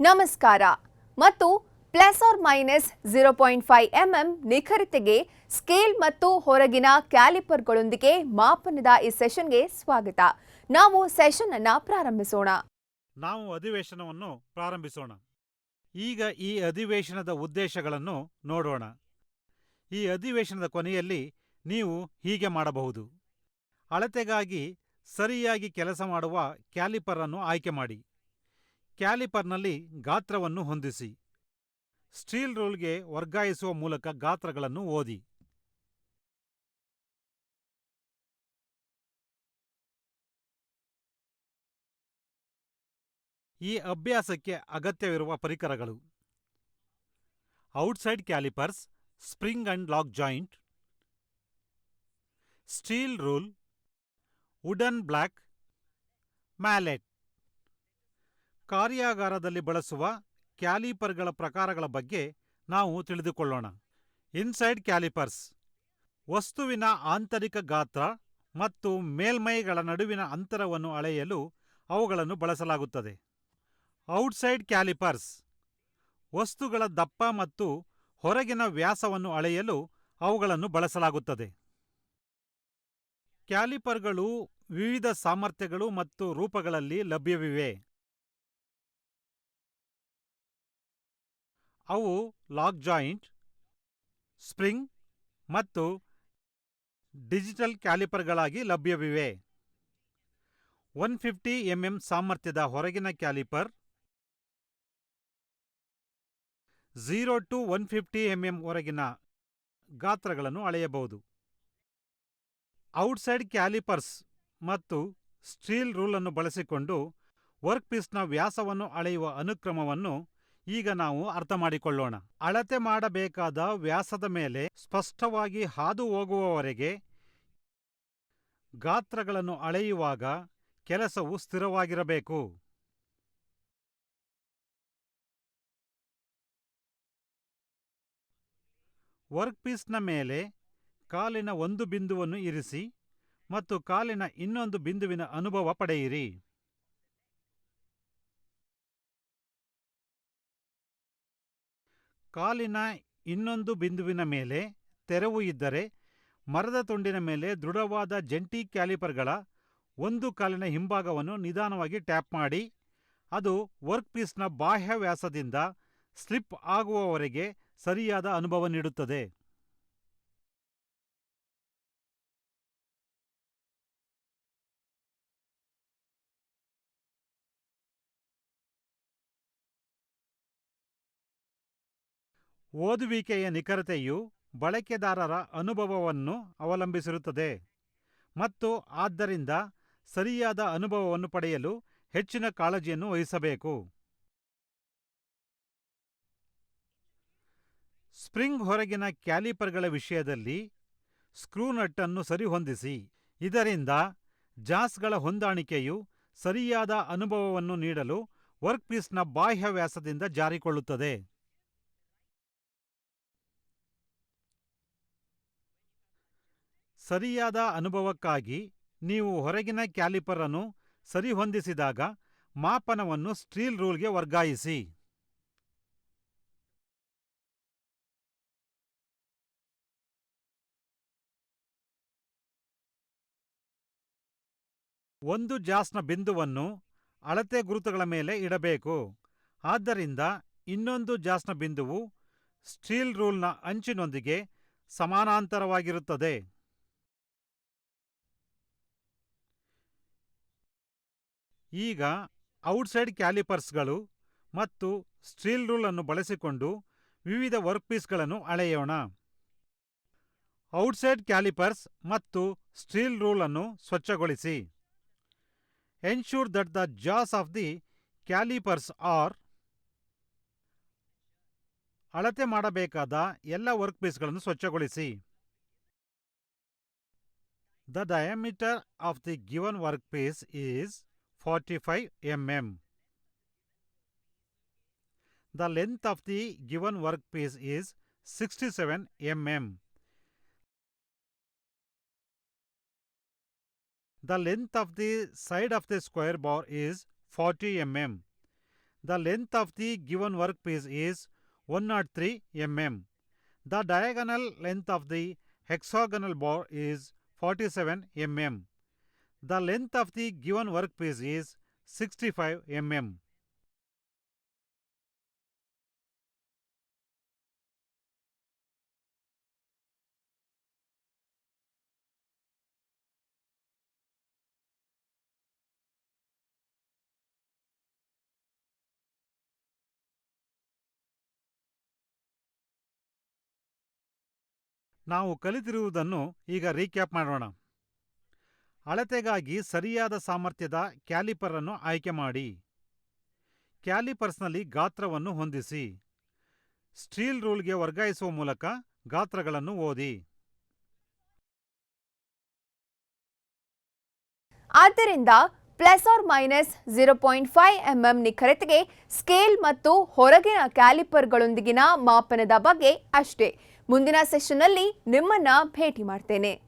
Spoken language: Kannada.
ನಮಸ್ಕಾರ ಮತ್ತು ಪ್ಲಸ್ ಆರ್ ಮೈನಸ್ 0.5 mm ನಿಖರತೆಗೆ ಸ್ಕೇಲ್ ಮತ್ತು ಹೊರಗಿನ ಕ್ಯಾಲಿಪರ್ಗಳೊಂದಿಗೆ ಮಾಪನದ ಈ ಸೆಷನ್ಗೆ ಸ್ವಾಗತ. ನಾವು ಸೆಷನ್ ಅನ್ನು ಪ್ರಾರಂಭಿಸೋಣ. ಅಧಿವೇಶನವನ್ನು ಪ್ರಾರಂಭಿಸೋಣ. ಈಗ ಈ ಅಧಿವೇಶನದ ಉದ್ದೇಶಗಳನ್ನು ನೋಡೋಣ. ಈ ಅಧಿವೇಶನದ ಕೊನೆಯಲ್ಲಿ ನೀವು ಹೀಗೆ ಮಾಡಬಹುದು. ಅಳತೆಗಾಗಿ ಸರಿಯಾಗಿ ಕೆಲಸ ಮಾಡುವ ಕ್ಯಾಲಿಪರ್ ಅನ್ನು ಆಯ್ಕೆ ಮಾಡಿ. ಕ್ಯಾಲಿಪರ್ನಲ್ಲಿ ಗಾತ್ರವನ್ನು ಹೊಂದಿಸಿ. ಸ್ಟೀಲ್ ರೂಲ್ಗೆ ವರ್ಗಾಯಿಸುವ ಮೂಲಕ ಗಾತ್ರಗಳನ್ನು ಓದಿ. ಈ ಅಭ್ಯಾಸಕ್ಕೆ ಅಗತ್ಯವಿರುವ ಪರಿಕರಗಳು: outside calipers, spring and lock joint, steel rule, wooden block, mallet. ಕಾರ್ಯಾಗಾರದಲ್ಲಿ ಬಳಸುವ ಕ್ಯಾಲಿಪರ್ಗಳ ಪ್ರಕಾರಗಳ ಬಗ್ಗೆ ನಾವು ತಿಳಿದುಕೊಳ್ಳೋಣ. ಇನ್ಸೈಡ್ ಕ್ಯಾಲಿಪರ್ಸ್ ವಸ್ತುವಿನ ಆಂತರಿಕ ಗಾತ್ರ ಮತ್ತು ಮೇಲ್ಮೈಗಳ ನಡುವಿನ ಅಂತರವನ್ನು ಅಳೆಯಲು ಅವುಗಳನ್ನು ಬಳಸಲಾಗುತ್ತದೆ. ಔಟ್ಸೈಡ್ ಕ್ಯಾಲಿಪರ್ಸ್ ವಸ್ತುಗಳ ದಪ್ಪ ಮತ್ತು ಹೊರಗಿನ ವ್ಯಾಸವನ್ನು ಅಳೆಯಲು ಅವುಗಳನ್ನು ಬಳಸಲಾಗುತ್ತದೆ. ಕ್ಯಾಲಿಪರ್ಗಳು ವಿವಿಧ ಸಾಮರ್ಥ್ಯಗಳು ಮತ್ತು ರೂಪಗಳಲ್ಲಿ ಲಭ್ಯವಿವೆ. ಅವು ಲಾಕ್ ಜಾಯಿಂಟ್, ಸ್ಪ್ರಿಂಗ್ ಮತ್ತು ಡಿಜಿಟಲ್ ಕ್ಯಾಲಿಪರ್ಗಳಾಗಿ ಲಭ್ಯವಿವೆ. 150 mm ಸಾಮರ್ಥ್ಯದ ಹೊರಗಿನ ಕ್ಯಾಲಿಪರ್ 0 to 150 mm ವರೆಗಿನ ಗಾತ್ರಗಳನ್ನು ಅಳೆಯಬಹುದು. ಔಟ್ಸೈಡ್ ಕ್ಯಾಲಿಪರ್ಸ್ ಮತ್ತು ಸ್ಟೀಲ್ ರೂಲ್ ಅನ್ನು ಬಳಸಿಕೊಂಡು ವರ್ಕ್ಪೀಸ್ನ ವ್ಯಾಸವನ್ನು ಅಳೆಯುವ ಅನುಕ್ರಮವನ್ನು ಈಗ ನಾವು ಅರ್ಥ ಮಾಡಿಕೊಳ್ಳೋಣ. ಅಳತೆ ಮಾಡಬೇಕಾದ ವ್ಯಾಸದ ಮೇಲೆ ಸ್ಪಷ್ಟವಾಗಿ ಹಾದು ಹೋಗುವವರೆಗೆ ಗಾತ್ರಗಳನ್ನು ಅಳೆಯುವಾಗ ಕೆಲಸವು ಸ್ಥಿರವಾಗಿರಬೇಕು. ವರ್ಕ್ಪೀಸ್ನ ಮೇಲೆ ಕಾಲಿನ ಒಂದು ಬಿಂದುವನ್ನು ಇರಿಸಿ ಮತ್ತು ಕಾಲಿನ ಇನ್ನೊಂದು ಬಿಂದುವಿನ ಅನುಭವ ಪಡೆಯಿರಿ. ಕಾಲಿನ ಇನ್ನೊಂದು ಬಿಂದುವಿನ ಮೇಲೆ ತೆರವು ಇದ್ದರೆ ಮರದ ತುಂಡಿನ ಮೇಲೆ ದೃಢವಾದ ಜಂಟಿ ಕ್ಯಾಲಿಪರ್ಗಳ ಒಂದು ಕಾಲಿನ ಹಿಂಭಾಗವನ್ನು ನಿಧಾನವಾಗಿ ಟ್ಯಾಪ್ ಮಾಡಿ. ಅದು ವರ್ಕ್ಪೀಸ್ನ ಬಾಹ್ಯ ವ್ಯಾಸದಿಂದ ಸ್ಲಿಪ್ ಆಗುವವರೆಗೆ ಸರಿಯಾದ ಅನುಭವ ನೀಡುತ್ತದೆ. ಓದುವಿಕೆಯ ನಿಖರತೆಯು ಬಳಕೆದಾರರ ಅನುಭವವನ್ನು ಅವಲಂಬಿಸಿರುತ್ತದೆ ಮತ್ತು ಆದ್ದರಿಂದ ಸರಿಯಾದ ಅನುಭವವನ್ನು ಪಡೆಯಲು ಹೆಚ್ಚಿನ ಕಾಳಜಿಯನ್ನು ವಹಿಸಬೇಕು. ಸ್ಪ್ರಿಂಗ್ ಹೊರಗಿನ ಕ್ಯಾಲಿಪರ್ಗಳ ವಿಷಯದಲ್ಲಿ ಸ್ಕ್ರೂ ನಟ್ ಅನ್ನು ಸರಿಹೊಂದಿಸಿ. ಇದರಿಂದ ಜಾಸ್ಗಳ ಹೊಂದಾಣಿಕೆಯು ಸರಿಯಾದ ಅನುಭವವನ್ನು ನೀಡಲು ವರ್ಕ್ಪೀಸ್ನ ಬಾಹ್ಯ ವ್ಯಾಸದಿಂದ ಜಾರಿಕೊಳ್ಳುತ್ತದೆ. ಸರಿಯಾದ ಅನುಭವಕ್ಕಾಗಿ ನೀವು ಹೊರಗಿನ ಕ್ಯಾಲಿಪರ್ ಅನ್ನು ಸರಿಹೊಂದಿಸಿದಾಗ ಮಾಪನವನ್ನು ಸ್ಟೀಲ್ ರೂಲ್ಗೆ ವರ್ಗಾಯಿಸಿ. ಒಂದು ಜಾಸ್ನ ಬಿಂದುವನ್ನು ಅಳತೆ ಗುರುತುಗಳ ಮೇಲೆ ಇಡಬೇಕು. ಆದ್ದರಿಂದ ಇನ್ನೊಂದು ಜಾಸ್ನ ಬಿಂದುವು ಸ್ಟೀಲ್ ರೂಲ್ನ ಅಂಚಿನೊಂದಿಗೆ ಸಮಾನಾಂತರವಾಗಿರುತ್ತದೆ. ಈಗ ಔಟ್ಸೈಡ್ ಕ್ಯಾಲಿಪರ್ಸ್ಗಳು ಮತ್ತು ಸ್ಟೀಲ್ ರೂಲ್ ಅನ್ನು ಬಳಸಿಕೊಂಡು ವಿವಿಧ ವರ್ಕ್ಪೀಸ್ಗಳನ್ನು ಅಳೆಯೋಣ. ಔಟ್ಸೈಡ್ ಕ್ಯಾಲಿಪರ್ಸ್ ಮತ್ತು ಸ್ಟೀಲ್ ರೂಲ್ ಅನ್ನು ಸ್ವಚ್ಛಗೊಳಿಸಿ. ಎನ್ಶೂರ್ ದಟ್ ದ ಜಾಸ್ ಆಫ್ ದಿ ಕ್ಯಾಲಿಪರ್ಸ್ ಆರ್. ಅಳತೆ ಮಾಡಬೇಕಾದ ಎಲ್ಲ ವರ್ಕ್ಪೀಸ್ಗಳನ್ನು ಸ್ವಚ್ಛಗೊಳಿಸಿ. The diameter of the given workpiece is 45 mm. The length of the given workpiece is 67 mm. The length of the side of the square bar is 40 mm. The length of the given workpiece is 103 mm. The diagonal length of the hexagonal bar is 47 mm. The length of the given workpiece is 65 mm. ನಾವು ಕಲಿತಿರುವುದನ್ನು ಈಗ ರೀಕ್ಯಾಪ್ ಮಾಡೋಣ. ಅಳತೆಗಾಗಿ ಸರಿಯಾದ ಸಾಮರ್ಥ್ಯದ ಕ್ಯಾಲಿಪರ್ ಅನ್ನು ಆಯ್ಕೆ ಮಾಡಿ. ಕ್ಯಾಲಿಪರ್ಸ್ನಲ್ಲಿ ಗಾತ್ರವನ್ನು ಹೊಂದಿಸಿ. ಸ್ಟೀಲ್ ರೂಲ್ಗೆ ವರ್ಗಾಯಿಸುವ ಮೂಲಕ ಗಾತ್ರಗಳನ್ನು ಓದಿ. ಆದ್ದರಿಂದ ±0.5 mm ನಿಖರತೆಗೆ ಸ್ಕೇಲ್ ಮತ್ತು ಹೊರಗಿನ ಕ್ಯಾಲಿಪರ್ಗಳೊಂದಿಗಿನ ಮಾಪನದ ಬಗ್ಗೆ ಅಷ್ಟೇ. ಮುಂದಿನ ಸೆಷನ್ನಲ್ಲಿ ನಿಮ್ಮನ್ನ ಭೇಟಿ ಮಾಡ್ತೇನೆ.